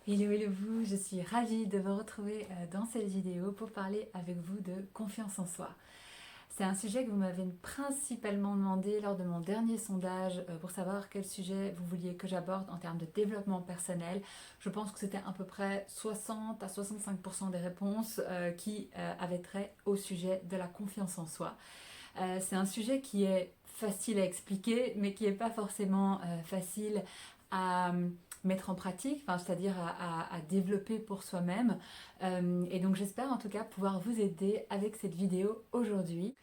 Hello, hello vous, je suis ravie de vous retrouver dans cette vidéo pour parler avec vous de confiance en soi. C'est un sujet que vous m'avez principalement demandé lors de mon dernier sondage pour savoir quel sujet vous vouliez que j'aborde en termes de développement personnel. Je pense que c'était à peu près 60 à 65% des réponses qui avaient trait au sujet de la confiance en soi. C'est un sujet qui est facile à expliquer, mais qui n'est pas forcément facile à mettre en pratique, enfin, c'est-à-dire à développer pour soi-même. Et donc j'espère en tout cas pouvoir vous aider avec cette vidéo aujourd'hui.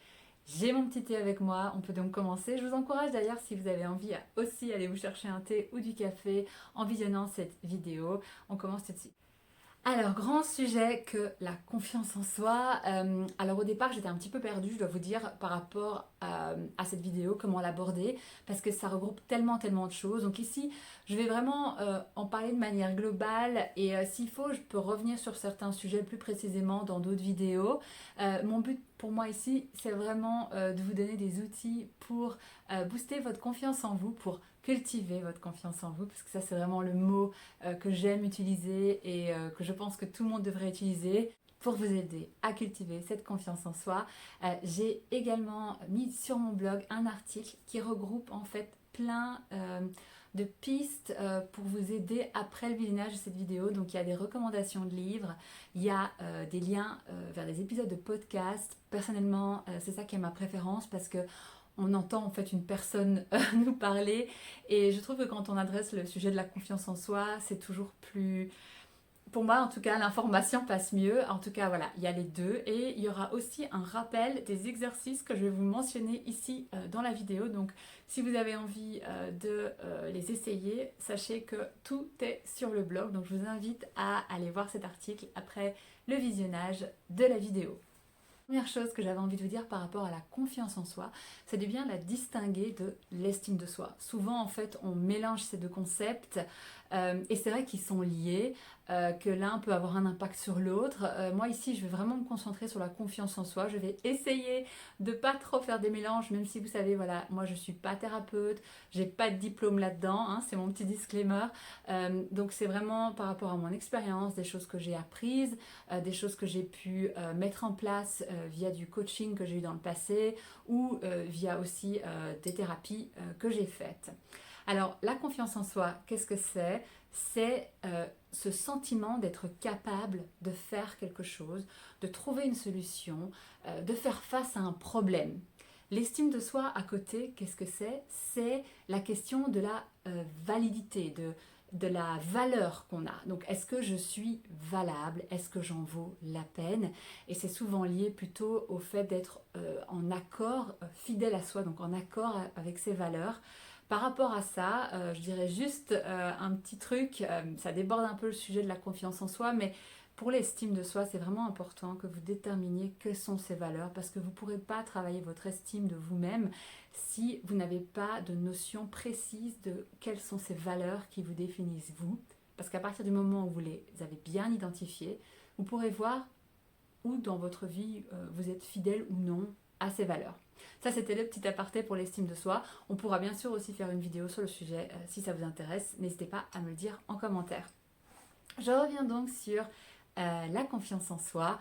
J'ai mon petit thé avec moi, on peut donc commencer. Je vous encourage d'ailleurs, si vous avez envie, à aussi aller vous chercher un thé ou du café en visionnant cette vidéo. On commence tout de suite. Alors, grand sujet que la confiance en soi. Alors au départ, j'étais un petit peu perdue, je dois vous dire, par rapport à cette vidéo, comment l'aborder, parce que ça regroupe tellement de choses. Donc ici, je vais vraiment en parler de manière globale et s'il faut, je peux revenir sur certains sujets plus précisément dans d'autres vidéos. Mon but pour moi ici, c'est vraiment de vous donner des outils pour booster votre confiance en vous, pour cultiver votre confiance en vous, parce que ça c'est vraiment le mot que j'aime utiliser et que je pense que tout le monde devrait utiliser pour vous aider à cultiver cette confiance en soi. J'ai également mis sur mon blog un article qui regroupe en fait plein de pistes pour vous aider après le visionnage de cette vidéo. Donc il y a des recommandations de livres, il y a des liens vers des épisodes de podcast. Personnellement, c'est ça qui est ma préférence parce que on entend en fait une personne nous parler et je trouve que quand on adresse le sujet de la confiance en soi, c'est toujours plus... Pour moi en tout cas, l'information passe mieux. En tout cas voilà, il y a les deux et il y aura aussi un rappel des exercices que je vais vous mentionner ici dans la vidéo. Donc si vous avez envie de les essayer, sachez que tout est sur le blog. Donc je vous invite à aller voir cet article après le visionnage de la vidéo. Première chose que j'avais envie de vous dire par rapport à la confiance en soi, c'est de bien la distinguer de l'estime de soi. Souvent, en fait, on mélange ces deux concepts et c'est vrai qu'ils sont liés, que l'un peut avoir un impact sur l'autre. Moi, ici, je vais vraiment me concentrer sur la confiance en soi. Je vais essayer de pas trop faire des mélanges, même si vous savez, voilà, moi, je suis pas thérapeute, j'ai pas de diplôme là-dedans, hein, c'est mon petit disclaimer. Donc, c'est vraiment par rapport à mon expérience, des choses que j'ai apprises, des choses que j'ai pu mettre en place via du coaching que j'ai eu dans le passé ou via aussi des thérapies que j'ai faites. Alors la confiance en soi, qu'est-ce que c'est? C'est ce sentiment d'être capable de faire quelque chose, de trouver une solution, de faire face à un problème. L'estime de soi à côté, qu'est-ce que c'est? C'est la question de la validité, de la valeur qu'on a. Donc est-ce que je suis valable? Est-ce que j'en vaux la peine? Et c'est souvent lié plutôt au fait d'être en accord, fidèle à soi, donc en accord avec ses valeurs. Par rapport à ça, je dirais juste un petit truc, ça déborde un peu le sujet de la confiance en soi, mais pour l'estime de soi, c'est vraiment important que vous déterminiez quelles sont ces valeurs parce que vous ne pourrez pas travailler votre estime de vous-même si vous n'avez pas de notion précise de quelles sont ces valeurs qui vous définissent vous. Parce qu'à partir du moment où vous les avez bien identifiées, vous pourrez voir où dans votre vie vous êtes fidèle ou non à ces valeurs. Ça, c'était le petit aparté pour l'estime de soi. On pourra bien sûr aussi faire une vidéo sur le sujet si ça vous intéresse. N'hésitez pas à me le dire en commentaire. Je reviens donc sur la confiance en soi,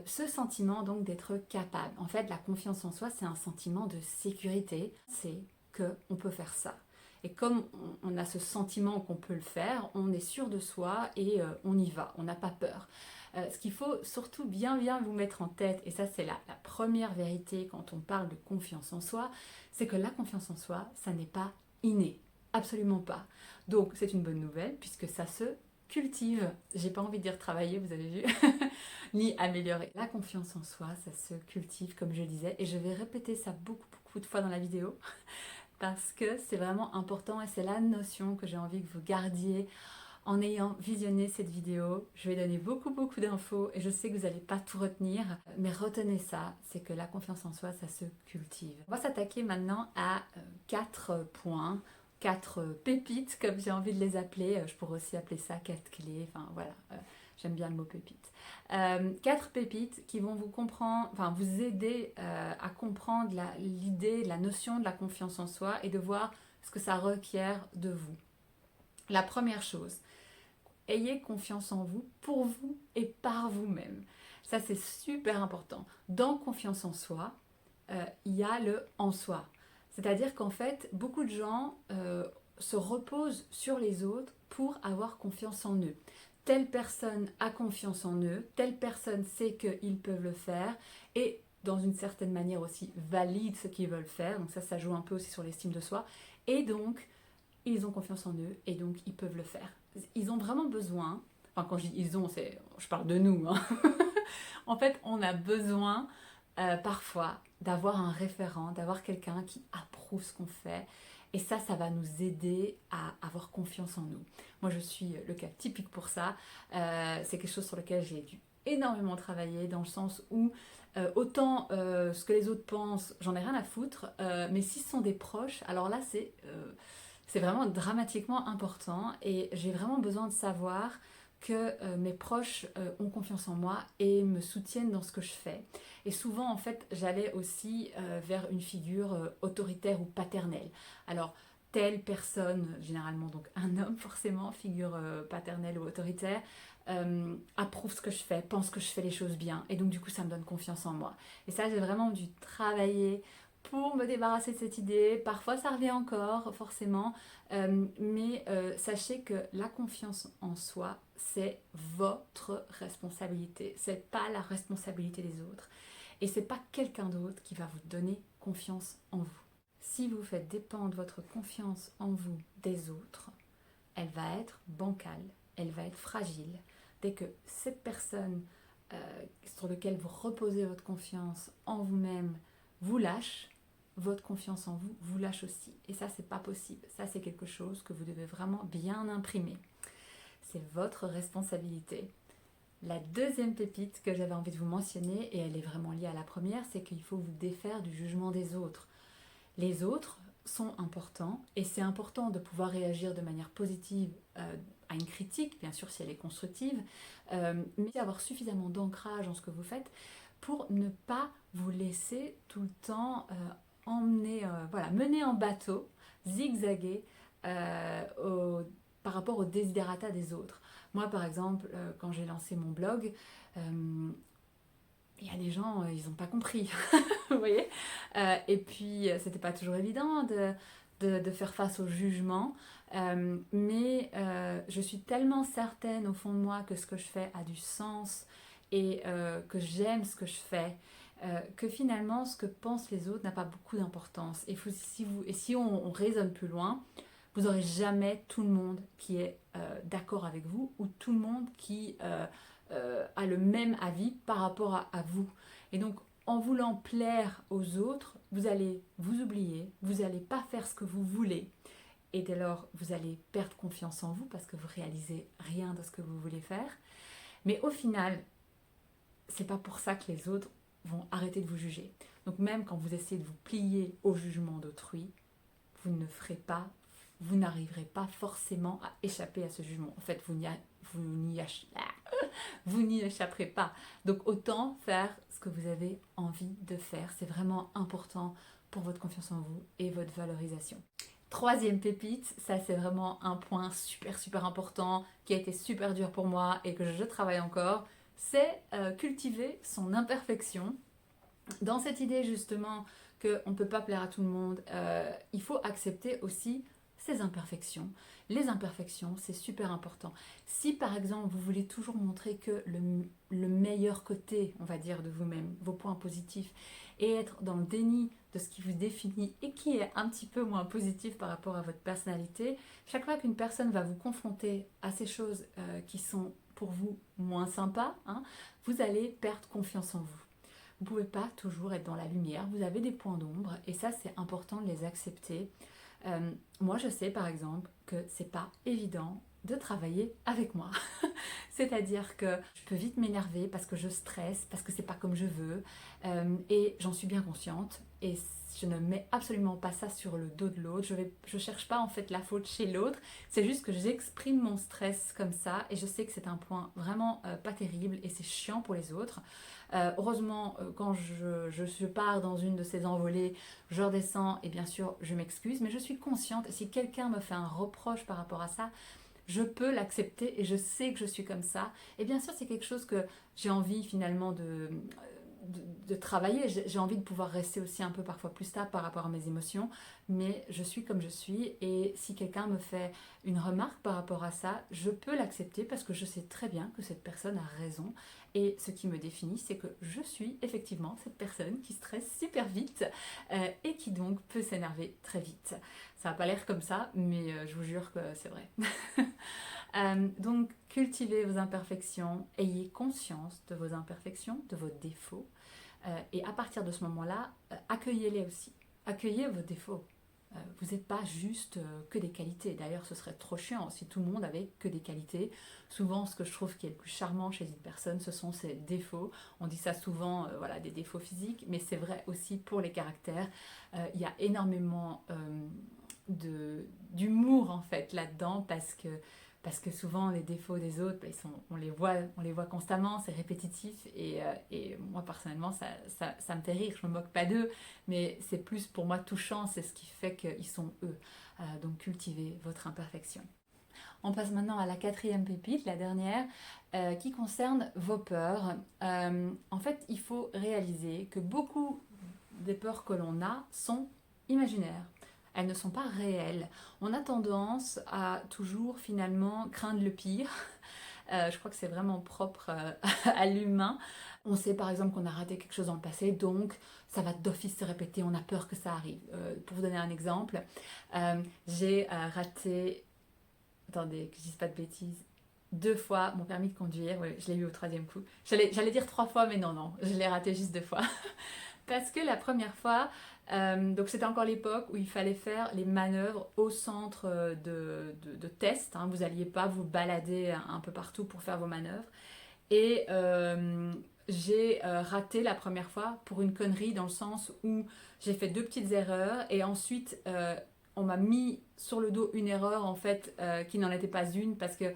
ce sentiment donc d'être capable. En fait, la confiance en soi, c'est un sentiment de sécurité. C'est qu'on peut faire ça. Et comme on a ce sentiment qu'on peut le faire, on est sûr de soi et on y va, on n'a pas peur. Ce qu'il faut surtout bien vous mettre en tête, et ça c'est la première vérité quand on parle de confiance en soi, c'est que la confiance en soi, ça n'est pas inné. Absolument pas. Donc c'est une bonne nouvelle puisque ça se cultive. J'ai pas envie de dire travailler, vous avez vu, ni améliorer. La confiance en soi, ça se cultive comme je disais, et je vais répéter ça beaucoup de fois dans la vidéo parce que c'est vraiment important et c'est la notion que j'ai envie que vous gardiez en ayant visionné cette vidéo. Je vais donner beaucoup d'infos et je sais que vous n'allez pas tout retenir, mais retenez ça, c'est que la confiance en soi, ça se cultive. On va s'attaquer maintenant à 4 points, 4 pépites comme j'ai envie de les appeler. Je pourrais aussi appeler ça 4 clés, enfin voilà, j'aime bien le mot pépite. 4 pépites qui vont vous aider à comprendre l'idée, la notion de la confiance en soi et de voir ce que ça requiert de vous. La première chose, ayez confiance en vous, pour vous et par vous-même. Ça, c'est super important. Dans confiance en soi, il y a le en soi. C'est-à-dire qu'en fait, beaucoup de gens se reposent sur les autres pour avoir confiance en eux. Telle personne a confiance en eux, telle personne sait qu'ils peuvent le faire et dans une certaine manière aussi valide ce qu'ils veulent faire. Donc ça joue un peu aussi sur l'estime de soi. Et donc, ils ont confiance en eux et donc ils peuvent le faire. Ils ont vraiment besoin, enfin quand je dis ils ont, je parle de nous, hein. En fait, on a besoin parfois d'avoir un référent, d'avoir quelqu'un qui approuve ce qu'on fait. Et ça va nous aider à avoir confiance en nous. Moi, je suis le cas typique pour ça. C'est quelque chose sur lequel j'ai dû énormément travailler, dans le sens où autant ce que les autres pensent, j'en ai rien à foutre, mais si ce sont des proches, alors là, c'est vraiment dramatiquement important et j'ai vraiment besoin de savoir que mes proches ont confiance en moi et me soutiennent dans ce que je fais. Et souvent, en fait, j'allais aussi vers une figure autoritaire ou paternelle. Alors, telle personne, généralement donc un homme forcément, figure paternelle ou autoritaire, approuve ce que je fais, pense que je fais les choses bien. Et donc, du coup, ça me donne confiance en moi. Et ça, j'ai vraiment dû travailler pour me débarrasser de cette idée. Parfois, ça revient encore, forcément. Mais sachez que la confiance en soi, c'est votre responsabilité. C'est pas la responsabilité des autres. Et c'est pas quelqu'un d'autre qui va vous donner confiance en vous. Si vous faites dépendre votre confiance en vous des autres, elle va être bancale, elle va être fragile. Dès que cette personne sur laquelle vous reposez votre confiance en vous-même vous lâche, votre confiance en vous vous lâche aussi. Et ça, c'est pas possible. Ça, c'est quelque chose que vous devez vraiment bien imprimer. C'est votre responsabilité. La deuxième pépite que j'avais envie de vous mentionner, et elle est vraiment liée à la première, c'est qu'il faut vous défaire du jugement des autres. Les autres sont importants et c'est important de pouvoir réagir de manière positive à une critique, bien sûr si elle est constructive, mais avoir suffisamment d'ancrage en ce que vous faites pour ne pas vous laisser tout le temps mener en bateau, zigzaguer par rapport aux desiderata des autres. Moi, par exemple, quand j'ai lancé mon blog, il y a des gens, ils n'ont pas compris, vous voyez. Et puis, c'était pas toujours évident de faire face au jugement, mais je suis tellement certaine au fond de moi que ce que je fais a du sens et que j'aime ce que je fais, que finalement, ce que pensent les autres n'a pas beaucoup d'importance. Si on raisonne plus loin, vous n'aurez jamais tout le monde qui est d'accord avec vous ou tout le monde qui a le même avis par rapport à vous. Et donc, en voulant plaire aux autres, vous allez vous oublier, vous n'allez pas faire ce que vous voulez. Et dès lors, vous allez perdre confiance en vous parce que vous réalisez rien de ce que vous voulez faire. Mais au final, c'est pas pour ça que les autres vont arrêter de vous juger. Donc même quand vous essayez de vous plier au jugement d'autrui, vous n'arriverez pas forcément à échapper à ce jugement. En fait, vous n'y échapperez pas. Donc autant faire ce que vous avez envie de faire. C'est vraiment important pour votre confiance en vous et votre valorisation. Troisième pépite, ça c'est vraiment un point super important qui a été super dur pour moi et que je travaille encore, c'est cultiver son imperfection. Dans cette idée justement qu'on ne peut pas plaire à tout le monde, il faut accepter aussi ses imperfections. Les imperfections, c'est super important. Si par exemple vous voulez toujours montrer que le meilleur côté, on va dire, de vous-même, vos points positifs, et être dans le déni de ce qui vous définit et qui est un petit peu moins positif par rapport à votre personnalité, chaque fois qu'une personne va vous confronter à ces choses qui sont pour vous moins sympas, vous allez perdre confiance en vous. Vous ne pouvez pas toujours être dans la lumière, vous avez des points d'ombre et ça c'est important de les accepter. Moi je sais par exemple que c'est pas évident de travailler avec moi. C'est-à-dire que je peux vite m'énerver parce que je stresse, parce que c'est pas comme je veux et j'en suis bien consciente et je ne mets absolument pas ça sur le dos de l'autre. Je cherche pas en fait la faute chez l'autre, c'est juste que j'exprime mon stress comme ça et je sais que c'est un point vraiment pas terrible et c'est chiant pour les autres. Heureusement, quand je pars dans une de ces envolées, je redescends et bien sûr je m'excuse, mais je suis consciente. Si quelqu'un me fait un reproche par rapport à ça, je peux l'accepter et je sais que je suis comme ça. Et bien sûr, c'est quelque chose que j'ai envie finalement de travailler. J'ai envie de pouvoir rester aussi un peu parfois plus stable par rapport à mes émotions, mais je suis comme je suis et si quelqu'un me fait une remarque par rapport à ça, je peux l'accepter parce que je sais très bien que cette personne a raison et ce qui me définit, c'est que je suis effectivement cette personne qui stresse super vite et qui donc peut s'énerver très vite. Ça n'a pas l'air comme ça, mais je vous jure que c'est vrai. Donc, cultivez vos imperfections, ayez conscience de vos imperfections, de vos défauts, et à partir de ce moment-là, accueillez-les aussi. Accueillez vos défauts. Vous n'êtes pas juste que des qualités. D'ailleurs, ce serait trop chiant si tout le monde avait que des qualités. Souvent, ce que je trouve qui est le plus charmant chez une personne, ce sont ses défauts. On dit ça souvent, voilà, des défauts physiques, mais c'est vrai aussi pour les caractères. Il y a énormément d'humour en fait là-dedans parce que souvent les défauts des autres, bah, on les voit constamment, c'est répétitif et moi personnellement ça me fait rire, je me moque pas d'eux, mais c'est plus pour moi touchant, c'est ce qui fait qu'ils sont eux. Donc cultivez votre imperfection. On passe maintenant à la quatrième pépite, la dernière, qui concerne vos peurs. En fait, il faut réaliser que beaucoup des peurs que l'on a sont imaginaires. Elles ne sont pas réelles. On a tendance à toujours finalement craindre le pire. Je crois que c'est vraiment propre à l'humain. On sait par exemple qu'on a raté quelque chose dans le passé, donc ça va d'office se répéter, on a peur que ça arrive. Pour vous donner un exemple, j'ai raté, attendez que je dise pas de bêtises, 2 fois mon permis de conduire, oui, je l'ai eu au 3e coup. J'allais dire 3 fois, mais non, je l'ai raté juste 2 fois. Parce que la première fois, donc c'était encore l'époque où il fallait faire les manœuvres au centre de test. Hein. Vous n'alliez pas vous balader un peu partout pour faire vos manœuvres. Et j'ai raté la première fois pour une connerie dans le sens où j'ai fait 2 petites erreurs et ensuite on m'a mis sur le dos une erreur en fait qui n'en était pas une parce que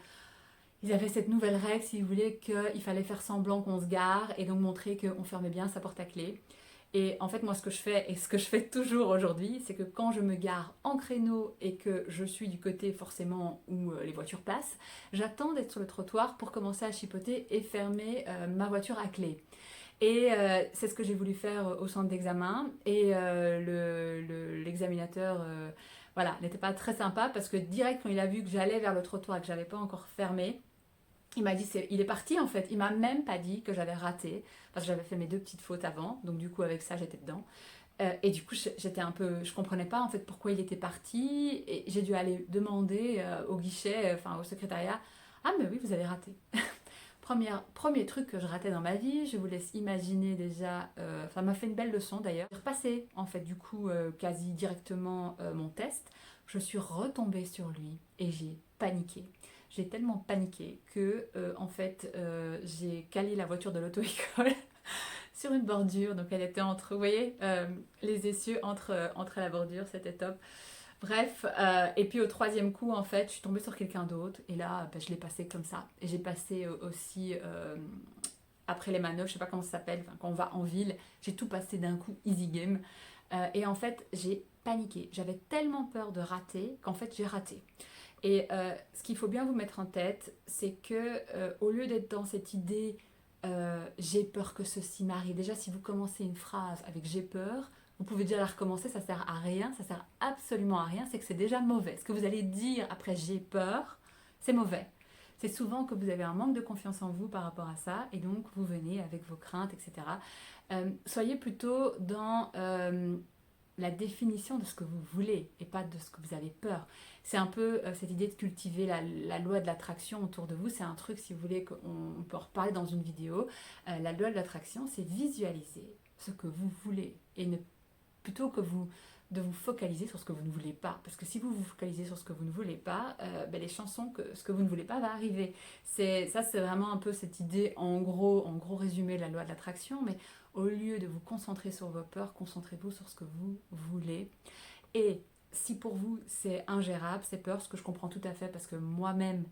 ils avaient cette nouvelle règle, si vous voulez, qu'il fallait faire semblant qu'on se gare et donc montrer qu'on fermait bien sa porte à clé. Et en fait, moi, ce que je fais, et ce que je fais toujours aujourd'hui, c'est que quand je me gare en créneau et que je suis du côté forcément où les voitures passent, j'attends d'être sur le trottoir pour commencer à chipoter et fermer ma voiture à clé. Et c'est ce que j'ai voulu faire au centre d'examen. Et l'examinateur voilà, n'était pas très sympa parce que direct, quand il a vu que j'allais vers le trottoir et que je n'avais pas encore fermé, il m'a dit, il est parti en fait. Il m'a même pas dit que j'avais raté parce que j'avais fait mes 2 petites fautes avant. Donc du coup avec ça j'étais dedans. Et du coup j'étais un peu, je comprenais pas en fait pourquoi il était parti et j'ai dû aller demander au guichet, enfin au secrétariat. Ah mais oui vous avez raté. Premier truc que je ratais dans ma vie, je vous laisse imaginer déjà, ça m'a fait une belle leçon d'ailleurs. J'ai repassé en fait du coup quasi directement mon test, je suis retombée sur lui et j'ai paniqué. J'ai tellement paniqué que en fait j'ai calé la voiture de l'auto-école sur une bordure, donc elle était entre, vous voyez, les essieux entre la bordure, c'était top. Bref, et puis au 3e coup, en fait, je suis tombée sur quelqu'un d'autre. Et là, ben, je l'ai passé comme ça. Et j'ai passé aussi, après les manœuvres, je sais pas comment ça s'appelle, enfin, quand on va en ville, j'ai tout passé d'un coup, easy game. Et en fait, j'ai paniqué. J'avais tellement peur de rater qu'en fait, j'ai raté. Et ce qu'il faut bien vous mettre en tête, c'est que au lieu d'être dans cette idée j'ai peur que ceci m'arrive, déjà si vous commencez une phrase avec j'ai peur, vous pouvez déjà la recommencer, ça sert à rien, ça sert absolument à rien, c'est que c'est déjà mauvais. Ce que vous allez dire après j'ai peur, c'est mauvais. C'est souvent que vous avez un manque de confiance en vous par rapport à ça, et donc vous venez avec vos craintes, etc. Soyez plutôt dans la définition de ce que vous voulez et pas de ce que vous avez peur. C'est un peu cette idée de cultiver la loi de l'attraction autour de vous. C'est un truc, si vous voulez, qu'on peut en reparler dans une vidéo. La loi de l'attraction, c'est visualiser ce que vous voulez et ne plutôt que de vous focaliser sur ce que vous ne voulez pas. Parce que si vous vous focalisez sur ce que vous ne voulez pas, ben les chances sont que ce que vous ne voulez pas va arriver. C'est vraiment un peu cette idée, en gros résumé de la loi de l'attraction, mais au lieu de vous concentrer sur vos peurs, concentrez-vous sur ce que vous voulez. Et si pour vous c'est ingérable, ces peurs, ce que je comprends tout à fait parce que moi-même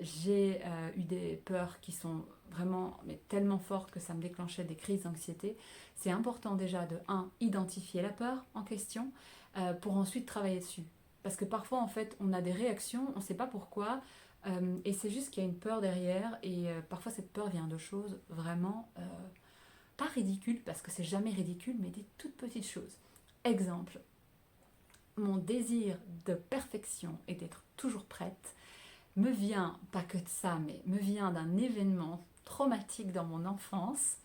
j'ai eu des peurs qui sont vraiment mais tellement fortes que ça me déclenchait des crises d'anxiété, c'est important déjà de identifier la peur en question pour ensuite travailler dessus. parce que parfois en fait on a des réactions, on ne sait pas pourquoi, et c'est juste qu'il y a une peur derrière, et parfois cette peur vient de choses vraiment pas ridicules, parce que c'est jamais ridicule, mais des toutes petites choses. Exemple, mon désir de perfection et d'être toujours prête me vient, pas que de ça, mais me vient d'un événement traumatique dans mon enfance.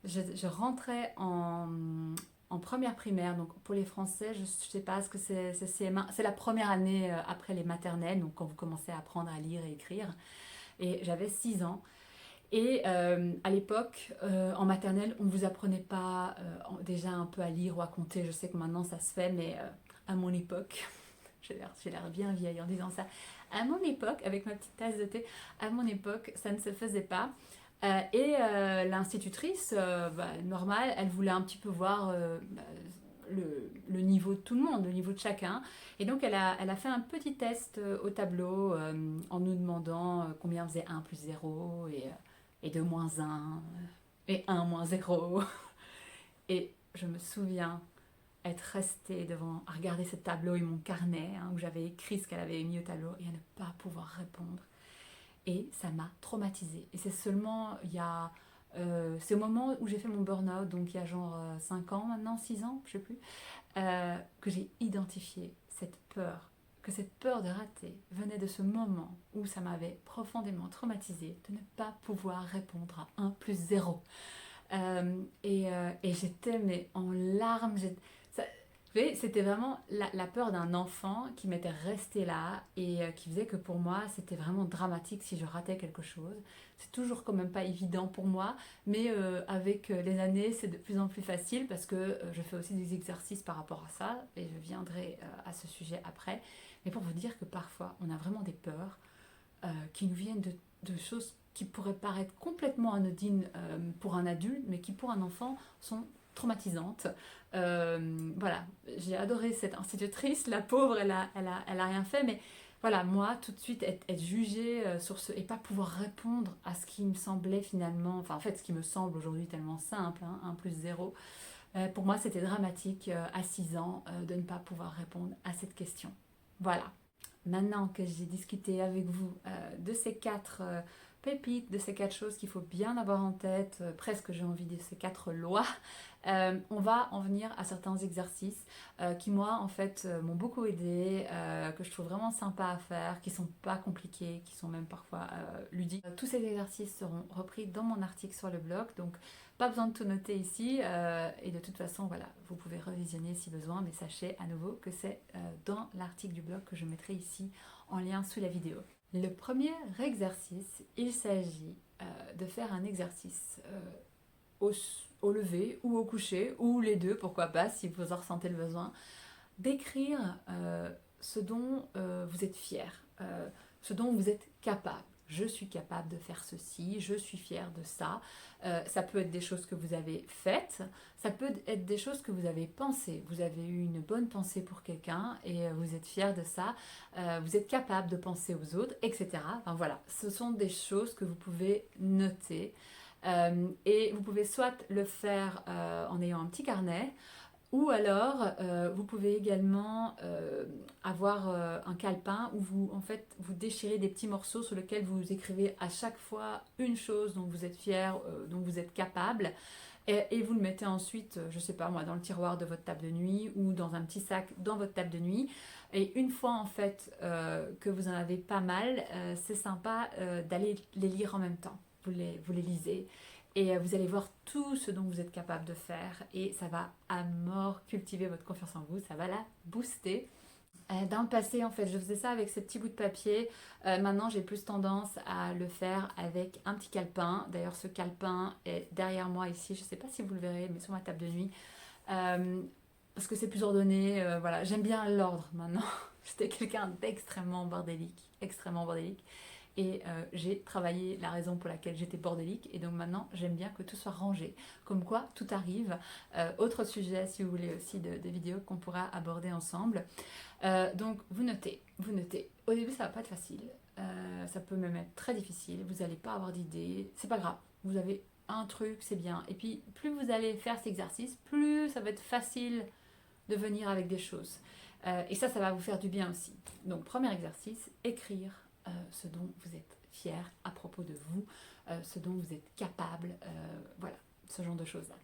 Je rentrais en première primaire, donc pour les Français, je ne sais pas ce que c'est CM1, c'est la première année après les maternelles, donc quand vous commencez à apprendre à lire et écrire, et j'avais 6 ans. Et à l'époque, en maternelle, on ne vous apprenait pas déjà un peu à lire ou à compter. Je sais que maintenant ça se fait, mais à mon époque, j'ai l'air bien vieille en disant ça. À mon époque, avec ma petite tasse de thé, à mon époque, ça ne se faisait pas. L'institutrice, normale, elle voulait un petit peu voir le niveau de tout le monde, le niveau de chacun. Et donc, elle a fait un petit test au tableau en nous demandant combien faisait 1 plus 0 et 2 moins 1 et 1 moins 0. Et je me souviens être restée devant, à regarder ce tableau et mon carnet où j'avais écrit ce qu'elle avait mis au tableau et à ne pas pouvoir répondre. Et ça m'a traumatisée. Et c'est seulement il y a... c'est au moment où j'ai fait mon burn-out, donc il y a genre 5 ans maintenant, 6 ans, je sais plus, que j'ai identifié cette peur, que cette peur de rater venait de ce moment où ça m'avait profondément traumatisée de ne pas pouvoir répondre à 1 plus 0. Et j'étais mais en larmes. C'était vraiment la peur d'un enfant qui m'était resté là et qui faisait que pour moi c'était vraiment dramatique si je ratais quelque chose. C'est toujours quand même pas évident pour moi, mais avec les années c'est de plus en plus facile parce que je fais aussi des exercices par rapport à ça et je viendrai à ce sujet après. Mais pour vous dire que parfois on a vraiment des peurs qui nous viennent de choses qui pourraient paraître complètement anodines pour un adulte, mais qui pour un enfant sont traumatisantes. Voilà, j'ai adoré cette institutrice, la pauvre, elle a rien fait, mais voilà, moi, tout de suite, être jugée sur ce, et pas pouvoir répondre à ce qui me semblait finalement, enfin en fait, ce qui me semble aujourd'hui tellement simple, 1 plus 0, pour moi, c'était dramatique à 6 ans de ne pas pouvoir répondre à cette question. Voilà. Maintenant que j'ai discuté avec vous de ces 4 pépites, de ces 4 choses qu'il faut bien avoir en tête, presque j'ai envie de ces 4 lois, on va en venir à certains exercices qui moi en fait m'ont beaucoup aidé, que je trouve vraiment sympa à faire, qui sont pas compliqués, qui sont même parfois ludiques. Tous ces exercices seront repris dans mon article sur le blog, donc pas besoin de tout noter ici, et de toute façon voilà, vous pouvez revisionner si besoin, mais sachez à nouveau que c'est dans l'article du blog que je mettrai ici en lien sous la vidéo. Le premier exercice, il s'agit de faire un exercice au lever ou au coucher, ou les deux, pourquoi pas, si vous en ressentez le besoin, d'écrire ce dont vous êtes fier, ce dont vous êtes capable. Je suis capable de faire ceci, je suis fière de ça. Ça peut être des choses que vous avez faites, ça peut être des choses que vous avez pensées. Vous avez eu une bonne pensée pour quelqu'un et vous êtes fière de ça. Vous êtes capable de penser aux autres, etc. Enfin voilà, ce sont des choses que vous pouvez noter. Et vous pouvez soit le faire en ayant un petit carnet, ou alors vous pouvez également avoir un calepin où vous, en fait, vous déchirez des petits morceaux sur lesquels vous écrivez à chaque fois une chose dont vous êtes fier, dont vous êtes capable. Et vous le mettez ensuite, je sais pas moi, dans le tiroir de votre table de nuit ou dans un petit sac dans votre table de nuit. Et une fois en fait que vous en avez pas mal, c'est sympa d'aller les lire en même temps. Vous les lisez et vous allez voir tout ce dont vous êtes capable de faire et ça va à mort cultiver votre confiance en vous, ça va la booster. Dans le passé, en fait, je faisais ça avec ces petits bouts de papier. Maintenant, j'ai plus tendance à le faire avec un petit calepin. D'ailleurs, ce calepin est derrière moi ici. Je ne sais pas si vous le verrez, mais sur ma table de nuit. Parce que c'est plus ordonné. Voilà, j'aime bien l'ordre maintenant. J'étais quelqu'un d'extrêmement bordélique. Extrêmement bordélique. Et j'ai travaillé la raison pour laquelle j'étais bordélique. Et donc maintenant, j'aime bien que tout soit rangé. Comme quoi, tout arrive. Autre sujet, si vous voulez aussi, de vidéos qu'on pourra aborder ensemble. Donc, vous notez. Au début, ça va pas être facile. Ça peut même être très difficile. Vous n'allez pas avoir d'idées. C'est pas grave. Vous avez un truc, c'est bien. Et puis, plus vous allez faire cet exercice, plus ça va être facile de venir avec des choses. Et ça va vous faire du bien aussi. Donc premier exercice, écrire ce dont vous êtes fier à propos de vous, ce dont vous êtes capable, voilà, ce genre de choses-là.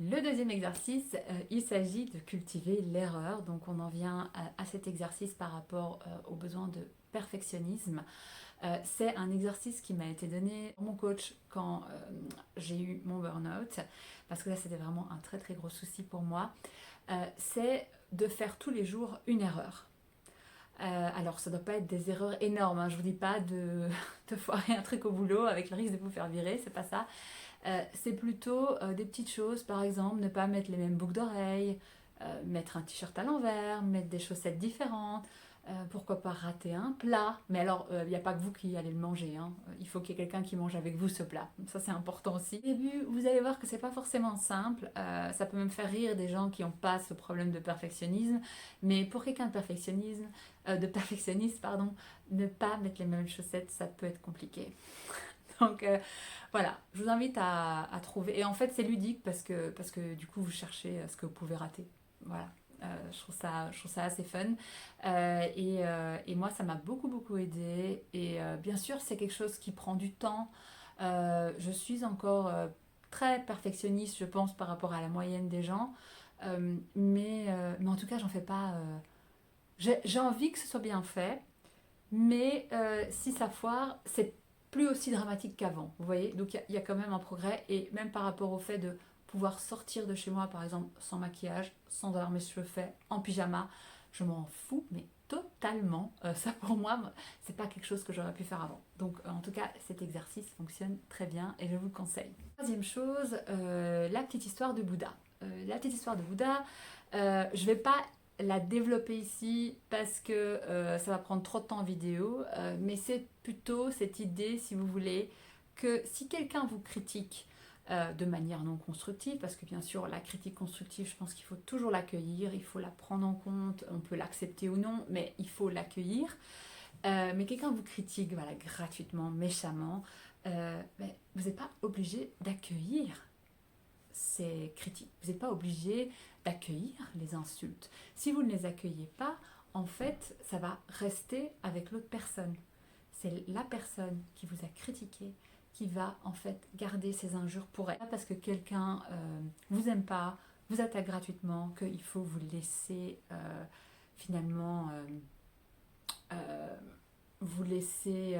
Le deuxième exercice, il s'agit de cultiver l'erreur. Donc on en vient à cet exercice par rapport au besoin de perfectionnisme. C'est un exercice qui m'a été donné par mon coach quand j'ai eu mon burn-out, parce que là c'était vraiment un très très gros souci pour moi. C'est de faire tous les jours une erreur. Alors ça ne doit pas être des erreurs énormes, hein. Je ne vous dis pas de foirer un truc au boulot avec le risque de vous faire virer, c'est pas ça. C'est plutôt des petites choses, par exemple ne pas mettre les mêmes boucles d'oreilles, mettre un t-shirt à l'envers, mettre des chaussettes différentes, pourquoi pas rater un plat. Mais alors il n'y a pas que vous qui allez le manger, hein. Il faut qu'il y ait quelqu'un qui mange avec vous ce plat, ça c'est important aussi. Au début vous allez voir que c'est pas forcément simple, ça peut même faire rire des gens qui n'ont pas ce problème de perfectionnisme, mais pour quelqu'un de perfectionniste, pardon, ne pas mettre les mêmes chaussettes, ça peut être compliqué. Donc voilà, je vous invite à trouver. Et en fait, c'est ludique parce que du coup, vous cherchez ce que vous pouvez rater. Voilà, je trouve ça assez fun. Et moi, ça m'a beaucoup, beaucoup aidé. Et bien sûr, c'est quelque chose qui prend du temps. Je suis encore très perfectionniste, je pense, par rapport à la moyenne des gens. Mais en tout cas, j'en fais pas. J'ai envie que ce soit bien fait. Mais si ça foire, c'est plus aussi dramatique qu'avant, vous voyez. Donc il y a quand même un progrès, et même par rapport au fait de pouvoir sortir de chez moi, par exemple, sans maquillage, sans avoir mes cheveux faits, en pyjama, je m'en fous, mais totalement. Ça pour moi, c'est pas quelque chose que j'aurais pu faire avant. Donc en tout cas, cet exercice fonctionne très bien et je vous le conseille. Troisième chose, la petite histoire de Bouddha. La petite histoire de Bouddha, je vais pas la développer ici parce que ça va prendre trop de temps en vidéo, mais c'est plutôt cette idée, si vous voulez, que si quelqu'un vous critique de manière non constructive, parce que bien sûr la critique constructive, je pense qu'il faut toujours l'accueillir, il faut la prendre en compte, on peut l'accepter ou non, mais il faut l'accueillir. Mais quelqu'un vous critique, voilà, gratuitement, méchamment, mais vous n'êtes pas obligé d'accueillir ces critiques. Vous n'êtes pas obligé d'accueillir les insultes. Si vous ne les accueillez pas, en fait, ça va rester avec l'autre personne. C'est la personne qui vous a critiqué qui va en fait garder ses injures pour elle. Pas parce que quelqu'un vous aime pas, vous attaque gratuitement, qu'il faut vous laisser finalement vous laisser...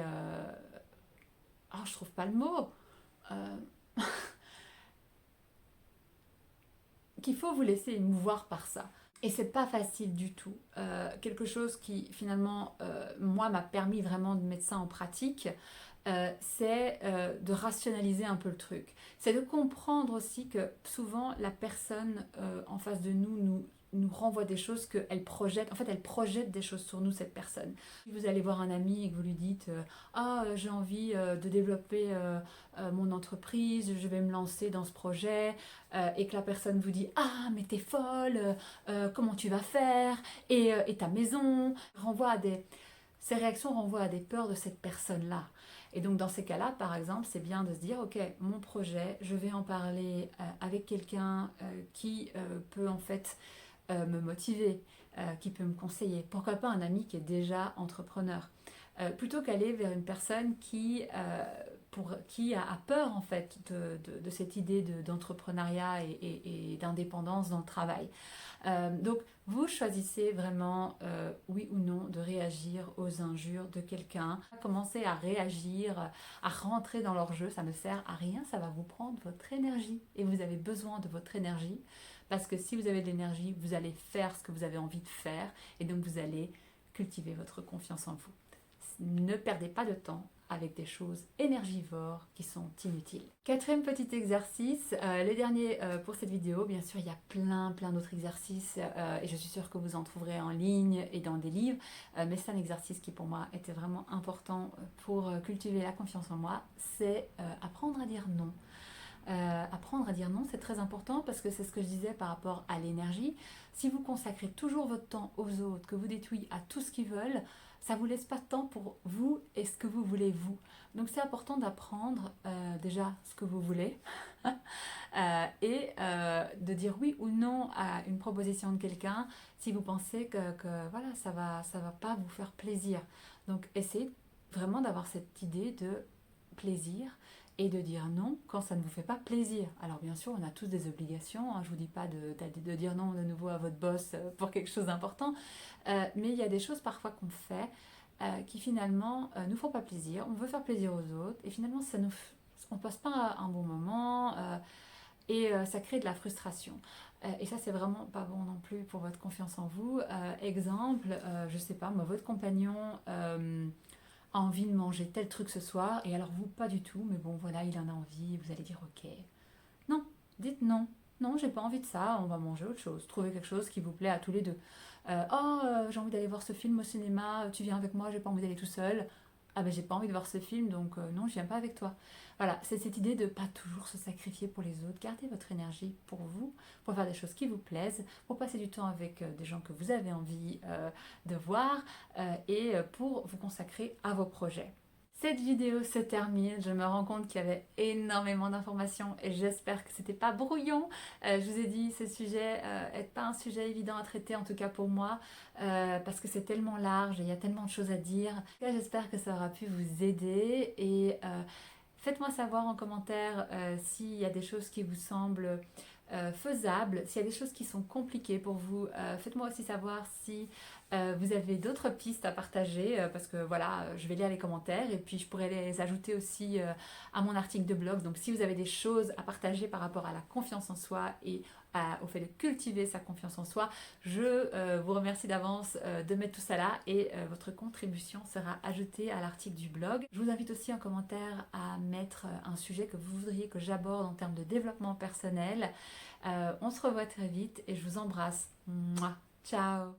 oh, je trouve pas le mot. Euh, qu'il faut vous laisser émouvoir par ça. Et c'est pas facile du tout. Quelque chose qui finalement, moi, m'a permis vraiment de mettre ça en pratique, c'est de rationaliser un peu le truc. C'est de comprendre aussi que souvent la personne en face de nous renvoie des choses qu'elle projette. En fait, elle projette des choses sur nous, cette personne. Si vous allez voir un ami et que vous lui dites ah, j'ai envie de développer mon entreprise, je vais me lancer dans ce projet, et que la personne vous dit ah, mais t'es folle, comment tu vas faire, et ta maison, ces réactions renvoient à des peurs de cette personne-là. Et donc dans ces cas-là, par exemple, c'est bien de se dire, ok, mon projet, je vais en parler avec quelqu'un qui peut en fait me motiver, qui peut me conseiller. Pourquoi pas un ami qui est déjà entrepreneur, plutôt qu'aller vers une personne qui a peur en fait de cette idée d'entrepreneuriat et d'indépendance dans le travail. Donc vous choisissez vraiment oui ou non de réagir aux injures de quelqu'un. Commencez à réagir, à rentrer dans leur jeu, ça ne sert à rien, ça va vous prendre votre énergie et vous avez besoin de votre énergie parce que si vous avez de l'énergie, vous allez faire ce que vous avez envie de faire et donc vous allez cultiver votre confiance en vous. Ne perdez pas de temps avec des choses énergivores qui sont inutiles. Quatrième petit exercice, le dernier pour cette vidéo. Bien sûr, il y a plein d'autres exercices et je suis sûre que vous en trouverez en ligne et dans des livres, mais c'est un exercice qui pour moi était vraiment important pour cultiver la confiance en moi, c'est apprendre à dire non. Apprendre à dire non, c'est très important parce que c'est ce que je disais par rapport à l'énergie. Si vous consacrez toujours votre temps aux autres, que vous dites oui à tout ce qu'ils veulent, ça vous laisse pas de temps pour vous et ce que vous voulez vous. Donc c'est important d'apprendre déjà ce que vous voulez et de dire oui ou non à une proposition de quelqu'un si vous pensez que voilà, ça va pas vous faire plaisir. Donc essayez vraiment d'avoir cette idée de plaisir et de dire non quand ça ne vous fait pas plaisir. Alors bien sûr, on a tous des obligations, hein, je ne vous dis pas de dire non de nouveau à votre boss pour quelque chose d'important, mais il y a des choses parfois qu'on fait qui finalement nous font pas plaisir, on veut faire plaisir aux autres et finalement on passe pas un bon moment et ça crée de la frustration. Et ça, c'est vraiment pas bon non plus pour votre confiance en vous. Exemple, je sais pas, moi, votre compagnon a envie de manger tel truc ce soir, et alors vous, pas du tout, mais bon, voilà, il en a envie, vous allez dire ok. Non, dites non. Non, j'ai pas envie de ça, on va manger autre chose. Trouvez quelque chose qui vous plaît à tous les deux. J'ai envie d'aller voir ce film au cinéma, tu viens avec moi, j'ai pas envie d'aller tout seul. Ah ben j'ai pas envie de voir ce film, donc non, je viens pas avec toi. Voilà, c'est cette idée de pas toujours se sacrifier pour les autres. Gardez votre énergie pour vous, pour faire des choses qui vous plaisent, pour passer du temps avec des gens que vous avez envie de voir et pour vous consacrer à vos projets. Cette vidéo se termine, je me rends compte qu'il y avait énormément d'informations et j'espère que c'était pas brouillon. Je vous ai dit, ce sujet n'est pas un sujet évident à traiter, en tout cas pour moi, parce que c'est tellement large et il y a tellement de choses à dire. J'espère que ça aura pu vous aider et faites-moi savoir en commentaire s'il y a des choses qui vous semblent faisables, s'il y a des choses qui sont compliquées pour vous. Faites-moi aussi savoir si vous avez d'autres pistes à partager parce que voilà, je vais lire les commentaires et puis je pourrais les ajouter aussi à mon article de blog. Donc si vous avez des choses à partager par rapport à la confiance en soi et au fait de cultiver sa confiance en soi, je vous remercie d'avance de mettre tout ça là et votre contribution sera ajoutée à l'article du blog. Je vous invite aussi en commentaire à mettre un sujet que vous voudriez que j'aborde en termes de développement personnel. On se revoit très vite et je vous embrasse. Mouah. Ciao.